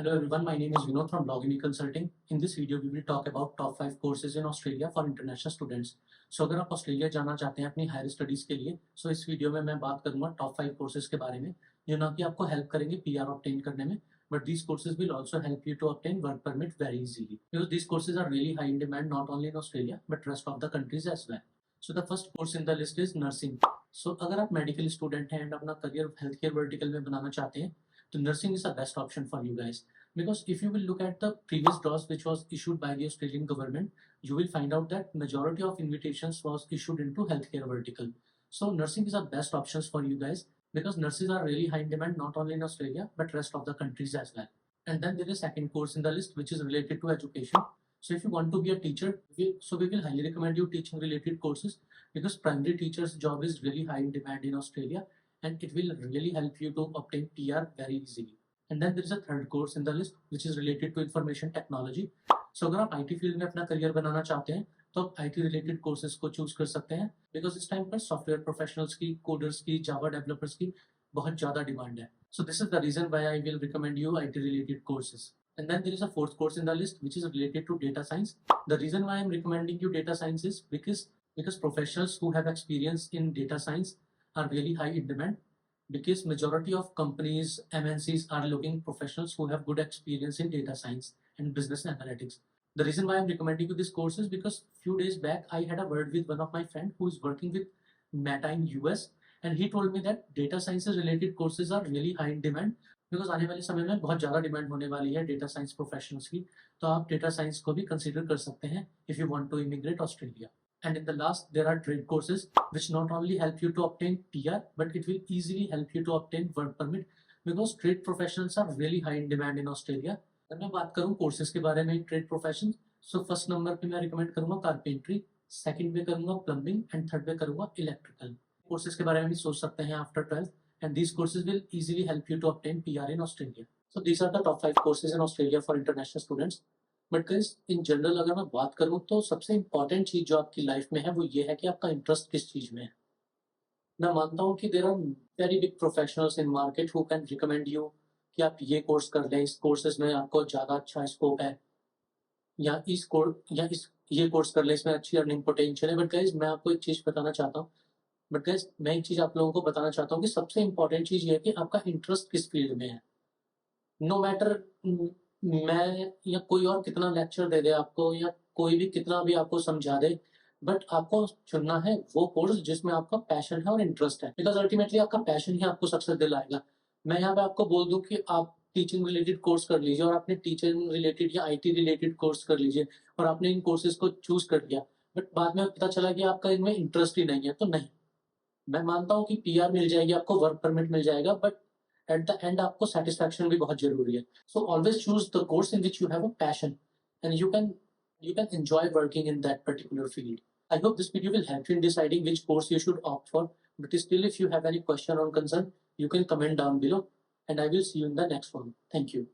Hello everyone, my name is Vinod from Logini Consulting. In this video, we will talk about top 5 courses in Australia for international students. So अगर आप Australia जाना चाहते हैं अपनी higher studies के लिए, सो इस वीडियो में मैं बात करूंगा टॉप 5 कोर्सेज के बारे में, जो ना कि आपको हेल्प करेंगे पीआर ऑब्टेन करने में, but these courses will also help you to obtain work permit very easily because these courses are really high in demand not only in Australia but rest of the countries as well. So the first course in the list is nursing. So अगर आप medical student हैं and अपना career health care vertical में बनाना चाहते हैं, तो nursing is the best option for you guys. Because if you will look at the previous draws which was issued by the Australian government, you will find out that majority of invitations was issued into healthcare vertical. So nursing is the best options for you guys because nurses are really high in demand not only in Australia but rest of the countries as well. And then there is second course in the list which is related to education. So if you want to be a teacher, we will highly recommend you teaching related courses because primary teacher's job is really high in demand in Australia and it will really help you to obtain PR very easily. And then there is a third course in the list which is related to information technology. So अगर आप IT field में अपना career बनाना चाहते हैं तो आप IT related courses को choose कर सकते हैं बिकॉज इस टाइम पर सॉफ्टवेयर प्रोफेशनल्स की, कोडर्स की, जावा डेवलपर्स की बहुत ज़्यादा डिमांड है. So this is the reason why I will recommend you IT related courses. And then there is a fourth course in the list which is related to data science. The reason why I am recommending you data science is because professionals who have experience in data science are really high in demand. Because majority of companies, MNCs are looking professionals who have good experience in data science and business analytics. The reason why I'm recommending you this course is because few days back I had a word with one of my friend who is working with Meta in US and he told me that data science related courses are really high in demand because आने वाले समय में बहुत ज़्यादा demand होने वाली है data science professionals की. तो आप डेटा साइंस को भी कंसिडर कर सकते हैं if you want to immigrate Australia. And in the last, there are trade courses which not only help you to obtain PR, but it will easily help you to obtain work permit because trade professionals are really high in demand in Australia. अगर मैं बात करूँ courses के बारे में trade profession, so first number पे मैं recommend करूँगा कारपेंट्री, सेकंड पे करूँगा प्लम्बिंग एंड थर्ड पे करूँगा इलेक्ट्रिकल. कोर्सेज के बारे में भी सोच सकते हैं after 12th and these courses will easily help you to obtain PR in Australia. So these are the top 5 courses in Australia for international students. But guys in general अगर मैं बात करूं तो सबसे इंपॉर्टेंट चीज जो आपकी लाइफ में है वो ये है कि आपका इंटरेस्ट किस चीज में है. मैं मानता हूं कि there are very big professionals in market who can recommend you कि आप ये कोर्स कर लें, इस कोर्सेज में आपको ज़्यादा अच्छा स्कोप है, या इस ये कोर्स कर लें, इसमें अच्छी अर्निंग पोटेंशियल है. बट गाइस मैं आपको एक चीज़ बताना चाहता हूँ मैं एक चीज़ आप लोगों को बताना चाहता हूँ कि सबसे इंपॉर्टेंट चीज़ ये है कि आपका इंटरेस्ट किस फील्ड में है. नो मैटर मैं या कोई और कितना लेक्चर दे दे आपको या कोई भी कितना भी आपको समझा दे, बट आपको चुनना है वो कोर्स जिसमें आपका पैशन है और इंटरेस्ट है बिकॉज अल्टीमेटली आपका पैशन ही आपको सक्सेस दिलाएगा. मैं यहाँ पे आपको बोल दूं कि आप टीचिंग रिलेटेड कोर्स कर लीजिए और आपने टीचिंग रिलेटेड या IT रिलेटेड कोर्स कर लीजिए और आपने इन कोर्सेज को चूज कर लिया बट बाद में पता चला कि आपका इनमें इंटरेस्ट ही नहीं है, तो नहीं. मैं मानता हूँ कि PR मिल जाएगी, आपको वर्क परमिट मिल जाएगा, बट at the end आपको satisfaction भी बहुत जरूरी है. So always choose the course in which you have a passion and you can enjoy working in that particular field. I hope this video will help you in deciding which course you should opt for. But still, if you have any question or concern, you can comment down below and I will see you in the next one. Thank you.